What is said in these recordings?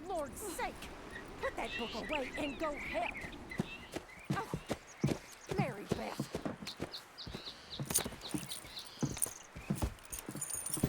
Lord's sake! Put that book away and go help! Oh, Mary Beth.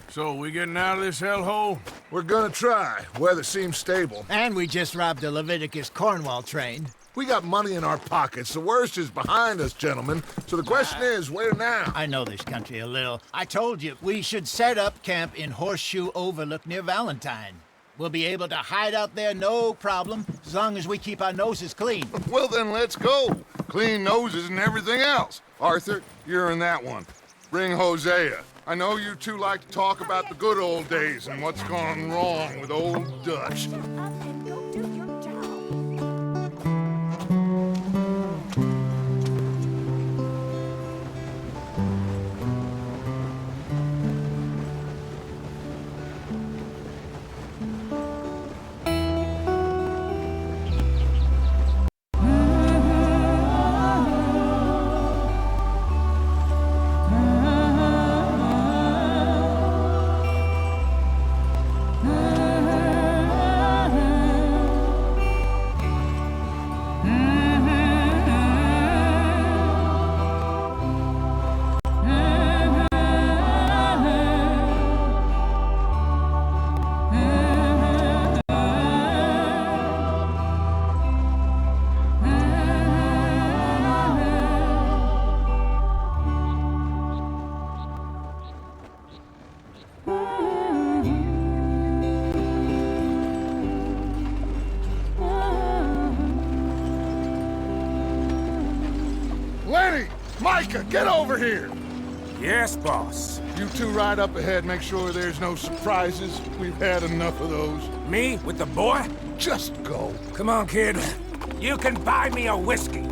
So, we getting out of this hellhole? We're gonna try. Weather seems stable. And we just robbed a Leviticus Cornwall train. We got money in our pockets. The worst is behind us, gentlemen. So the question is, where now? I know this country a little. I told you, we should set up camp in Horseshoe Overlook near Valentine. We'll be able to hide out there no problem, as long as we keep our noses clean. Well, then let's go. Clean noses and everything else. Arthur, you're in that one. Bring Hosea. I know you two like to talk about the good old days and what's gone wrong with old Dutch. Shut up and go do your job. Lenny! Micah, get over here! Yes, boss. You two ride up ahead, make sure there's no surprises. We've had enough of those. Me? With the boy? Just go. Come on, kid. You can buy me a whiskey.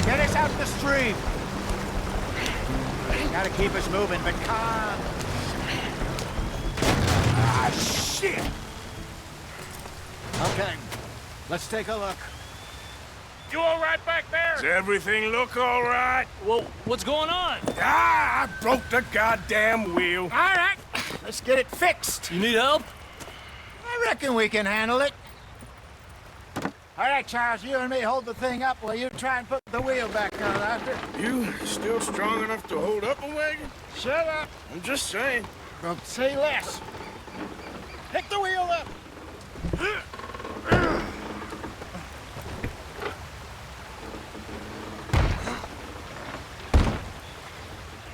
Get us out the stream! Gotta keep us moving, but calm. Ah, shit! Okay, let's take a look. You all right back there? Does everything look all right? Well, what's going on? Ah, I broke the goddamn wheel. All right, let's get it fixed. You need help? I reckon we can handle it. All right, Charles, you and me hold the thing up while you try and put the wheel back on, Arthur. You still strong enough to hold up a wagon? Shut up. I'm just saying. Well, say less. Pick the wheel up.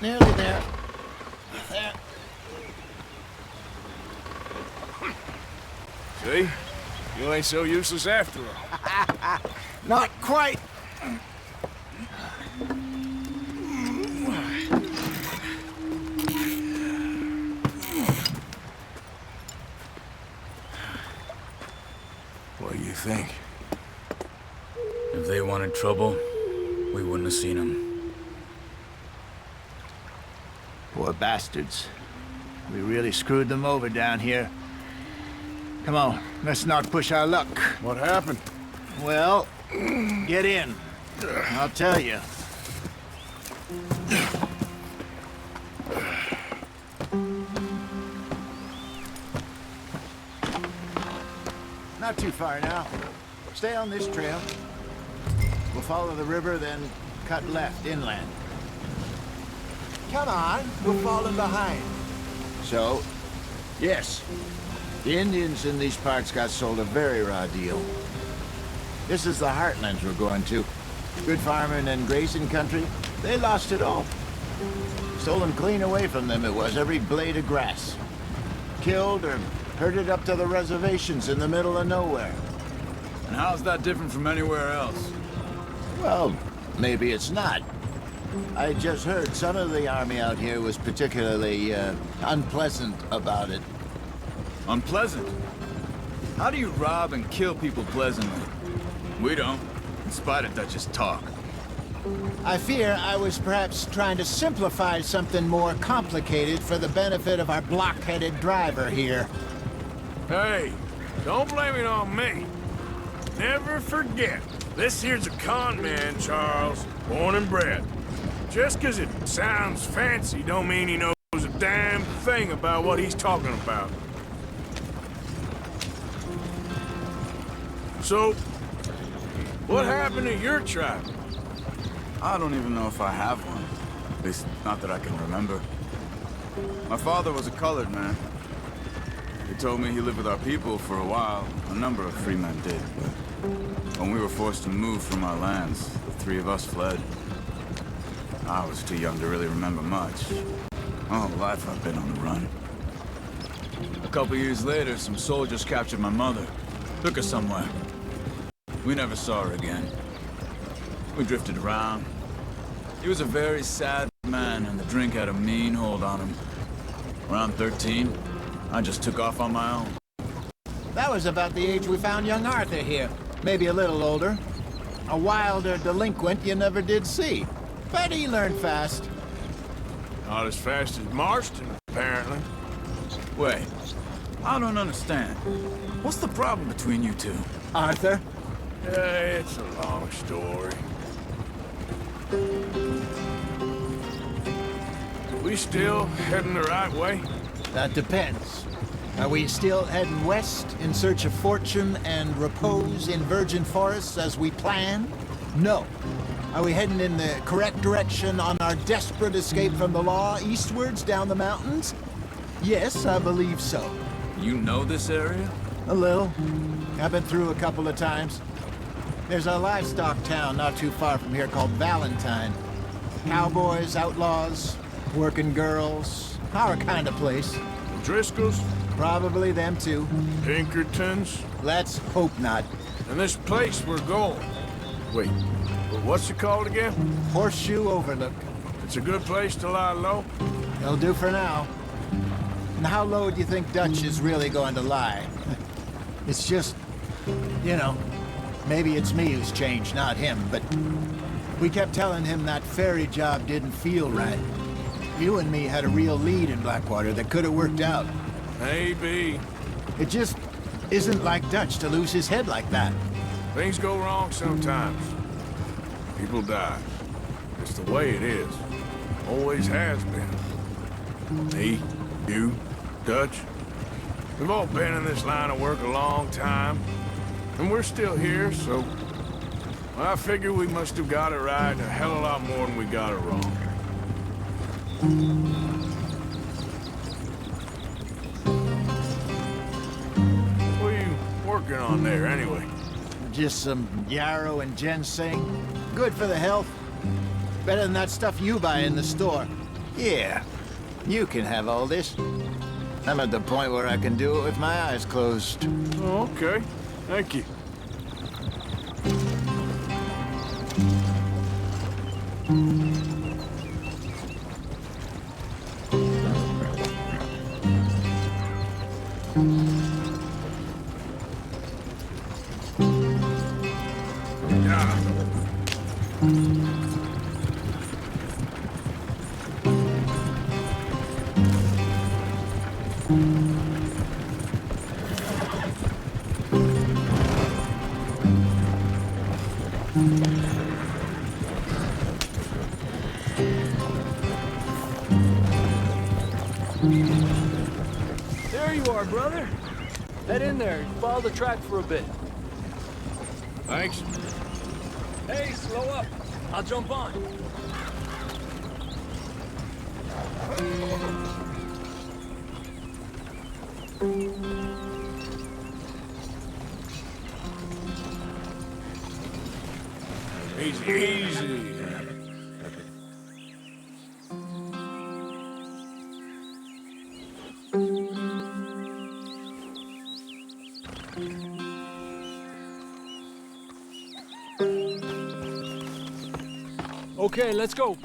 Nearly there. There. See? You ain't so useless after all. Not quite. What do you think? If they wanted trouble, we wouldn't have seen them. Poor bastards. We really screwed them over down here. Come on, let's not push our luck. What happened? Well, get in. I'll tell you. Not too far now. Stay on this trail. We'll follow the river, then cut left inland. Come on, we're falling behind. So, yes, the Indians in these parts got sold a very raw deal. This is the heartlands we're going to. Good farming and grazing country. They lost it all. Stolen clean away from them it was, every blade of grass. Killed or herded up to the reservations in the middle of nowhere. And how's that different from anywhere else? Well, maybe it's not. I just heard some of the army out here was particularly unpleasant about it. Unpleasant? How do you rob and kill people pleasantly? We don't, in spite of Dutch's talk. I fear I was perhaps trying to simplify something more complicated for the benefit of our block-headed driver here. Hey, don't blame it on me. Never forget, this here's a con man, Charles, born and bred. Just 'cause it sounds fancy don't mean he knows a damn thing about what he's talking about. So, what happened to your tribe? I don't even know if I have one. At least, not that I can remember. My father was a colored man. He told me he lived with our people for a while. A number of free men did, but when we were forced to move from our lands, the three of us fled. I was too young to really remember much. My whole life I've been on the run. A couple years later, some soldiers captured my mother. Took her somewhere. We never saw her again. We drifted around. He was a very sad man, and the drink had a mean hold on him. Around 13, I just took off on my own. That was about the age we found young Arthur here. Maybe a little older. A wilder delinquent you never did see. But he learned fast. Not as fast as Marston, apparently. Wait, I don't understand. What's the problem between you two? Arthur? It's a long story. We still heading the right way? That depends. Are we still heading west in search of fortune and repose in virgin forests as we planned? No. Are we heading in the correct direction on our desperate escape from the law eastwards down the mountains? Yes, I believe so. You know this area? A little. I've been through a couple of times. There's a livestock town not too far from here called Valentine. Cowboys, outlaws, working girls, our kind of place. Driscoll's? Probably them too. Pinkertons? Let's hope not. And this place we're going. Wait, what's it called again? Horseshoe Overlook. It's a good place to lie low? It'll do for now. And how low do you think Dutch is really going to lie? It's just, you know, maybe it's me who's changed, not him, but we kept telling him that ferry job didn't feel right. You and me had a real lead in Blackwater that could have worked out. Maybe. It just isn't like Dutch to lose his head like that. Things go wrong sometimes. People die. It's the way it is. Always has been. Me, you, Dutch. We've all been in this line of work a long time. And we're still here, so... I figure we must have got it right a hell of a lot more than we got it wrong. What are you working on there, anyway? Just some yarrow and ginseng. Good for the health. Better than that stuff you buy in the store. Yeah, you can have all this. I'm at the point where I can do it with my eyes closed. Oh, okay. Thank you. There you are, brother. Head in there and follow the track for a bit. Thanks. Hey, slow up. I'll jump on. Easy, easy. Okay, let's go.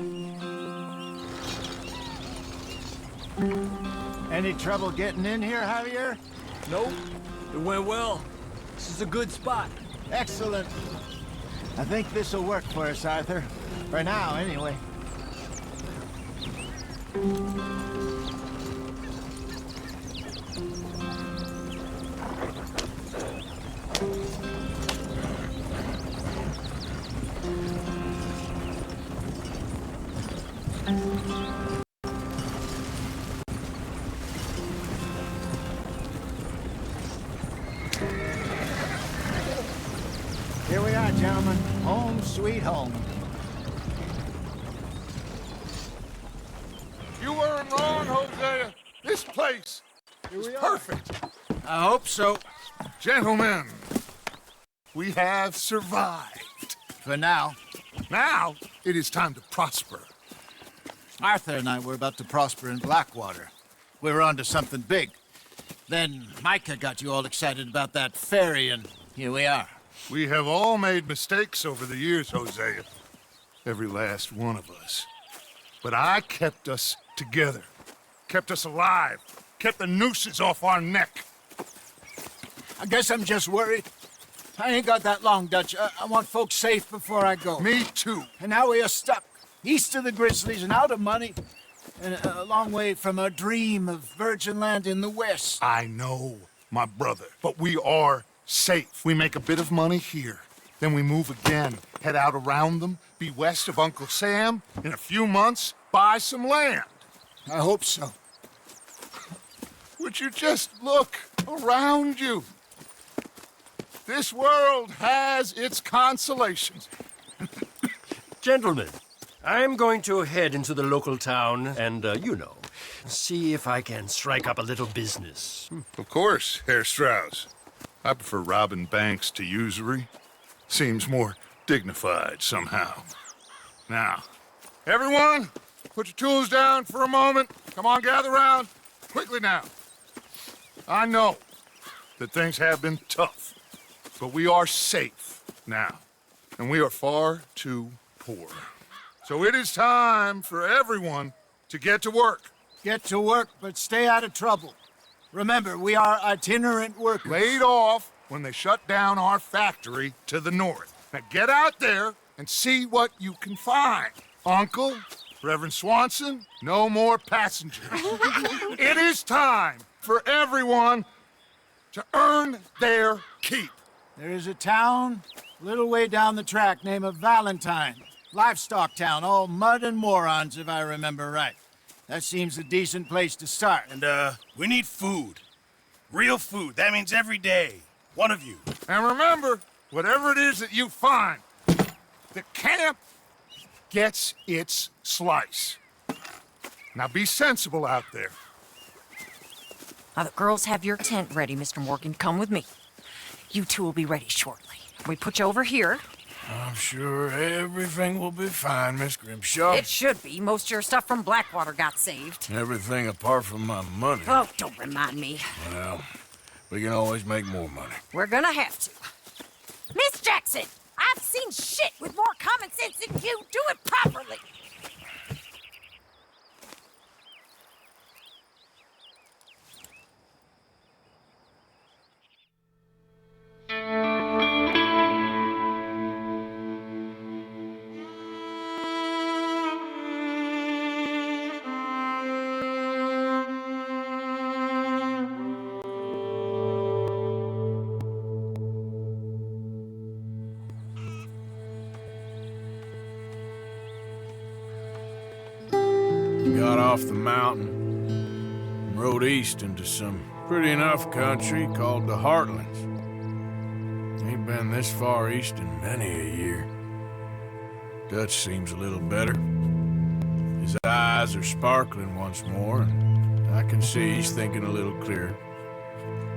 Any trouble getting in here, Javier? Nope. It went well. This is a good spot. Excellent. I think this'll work for us, Arthur. For now, anyway. Here we are, gentlemen. Home sweet home. You weren't wrong, Hosea. This place is perfect. I hope so. Gentlemen, we have survived. For now. Now, it is time to prosper. Arthur and I were about to prosper in Blackwater. We were onto something big. Then Micah got you all excited about that ferry, and here we are. We have all made mistakes over the years, Hosea. Every last one of us. But I kept us together. Kept us alive. Kept the nooses off our neck. I guess I'm just worried. I ain't got that long, Dutch. I want folks safe before I go. Me too. And now we are stuck, east of the Grizzlies and out of money, and a long way from our dream of virgin land in the west. I know, my brother. But we are safe. We make a bit of money here. Then we move again, head out around them, be west of Uncle Sam. In a few months, buy some land. I hope so. Would you just look around you? This world has its consolations. Gentlemen, I'm going to head into the local town and, see if I can strike up a little business. Of course, Herr Strauss. I prefer robbing banks to usury. Seems more dignified somehow. Now, everyone, put your tools down for a moment. Come on, gather round. Quickly now. I know that things have been tough, but we are safe now, and we are far too poor. So it is time for everyone to get to work. Get to work, but stay out of trouble. Remember, we are itinerant workers. Laid off when they shut down our factory to the north. Now get out there and see what you can find. Uncle, Reverend Swanson, no more passengers. It is time for everyone to earn their keep. There is a town a little way down the track named Valentine. Livestock town, all mud and morons, if I remember right. That seems a decent place to start. And, we need food. Real food. That means every day. One of you. And remember, whatever it is that you find, the camp gets its slice. Now be sensible out there. Now, the girls have your tent ready, Mr. Morgan. Come with me. You two will be ready shortly. We put you over here. I'm sure everything will be fine, Miss Grimshaw. It should be. Most of your stuff from Blackwater got saved. Everything apart from my money. Oh, don't remind me. Well, we can always make more money. We're gonna have to. Miss Jackson, I've seen shit with more common sense than you. Do it properly. Got off the mountain and rode east into some pretty enough country called the Heartlands. Ain't been this far east in many a year. Dutch seems a little better. His eyes are sparkling once more, and I can see he's thinking a little clearer.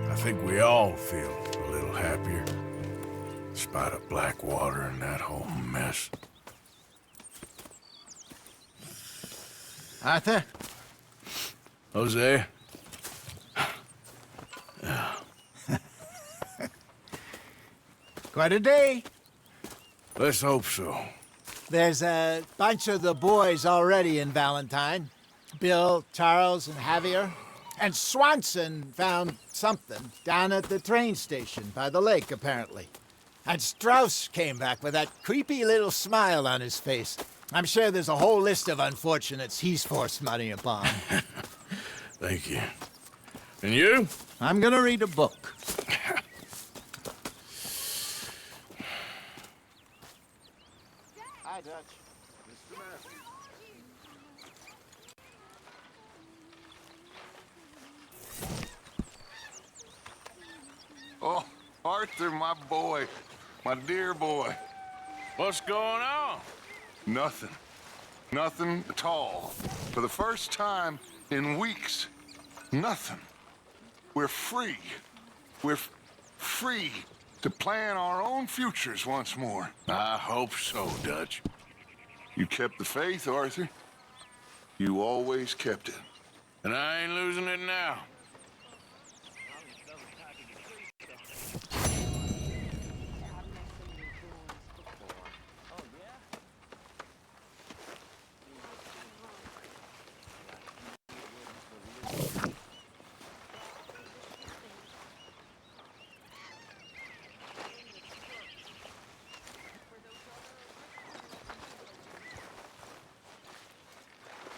I think we all feel a little happier, in spite of Blackwater and that whole mess. Arthur? Jose? Quite a day. Let's hope so. There's a bunch of the boys already in Valentine. Bill, Charles, and Javier. And Swanson found something down at the train station by the lake, apparently. And Strauss came back with that creepy little smile on his face. I'm sure there's a whole list of unfortunates he's forced money upon. Thank you. And you? I'm gonna read a book. Hi, Dutch. Mr. Matthews. Oh, Arthur, my boy. My dear boy. What's going on? Nothing. Nothing at all. For the first time in weeks, nothing. We're free. We're free to plan our own futures once more. I hope so, Dutch. You kept the faith, Arthur. You always kept it. And I ain't losing it now.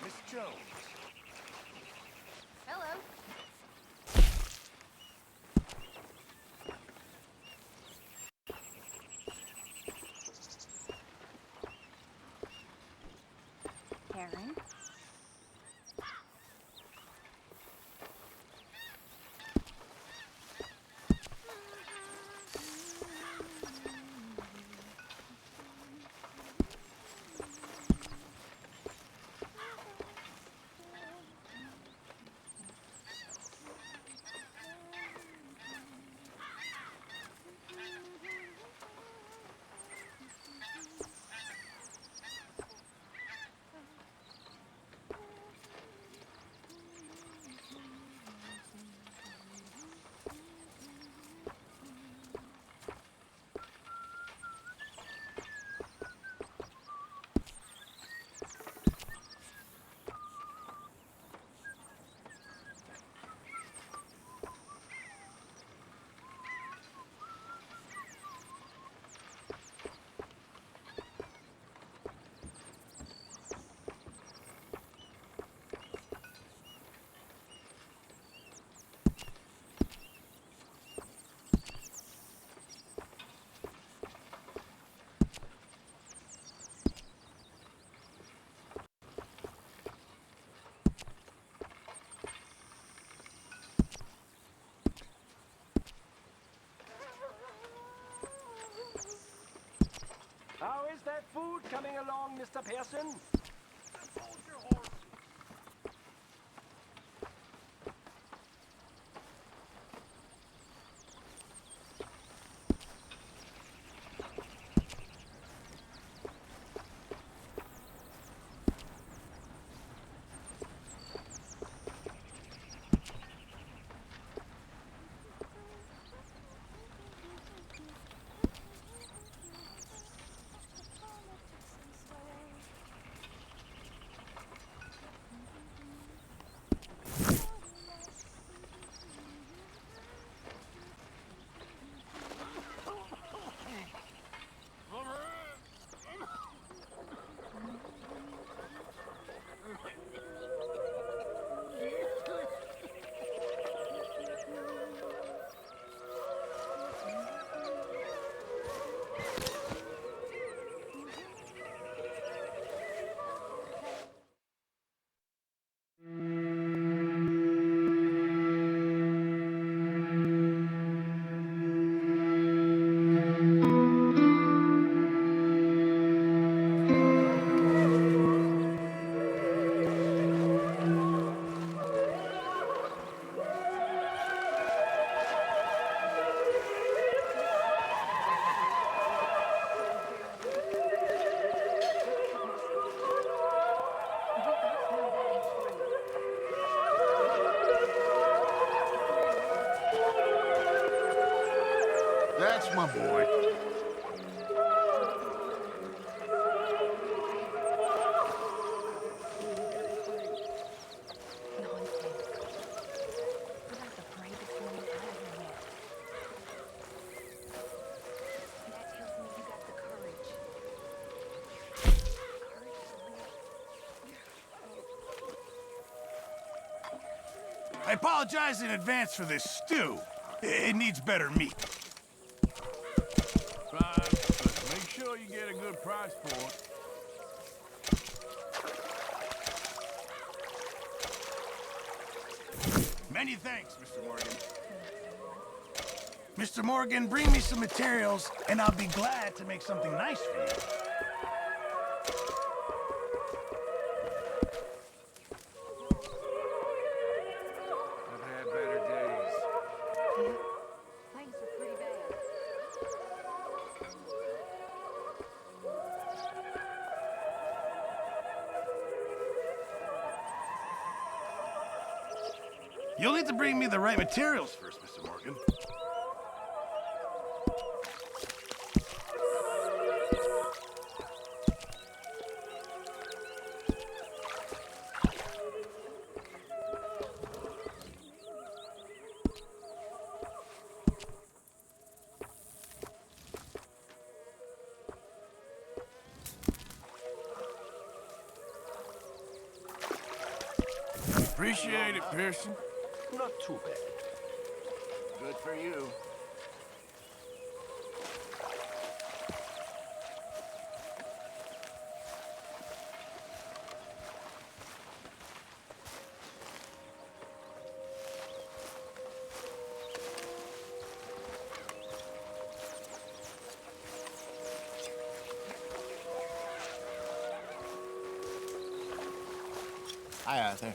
Miss Jones. Hello. Karen. How is that food coming along, Mr. Pearson? I apologize in advance for this stew. It needs better meat. Fine, but make sure you get a good price for it. Many thanks, Mr. Morgan. Mr. Morgan, bring me some materials, and I'll be glad to make something nice for you. I've had better days. Things are pretty bad. You'll need to bring me the right materials first, Mr. Morgan. Appreciate it, Pearson. Not too bad. Good for you. Hi, Arthur.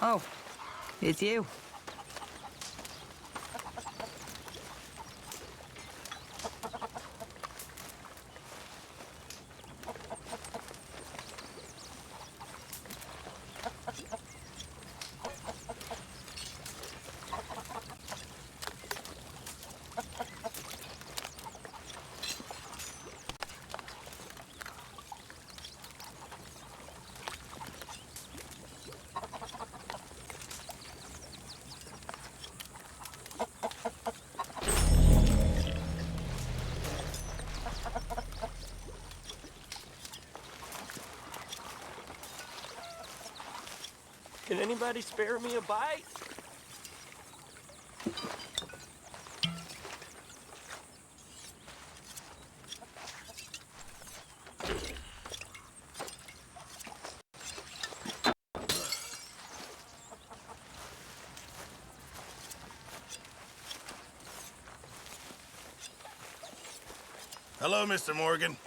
Oh, it's you. Can anybody spare me a bite? Hello, Mr. Morgan.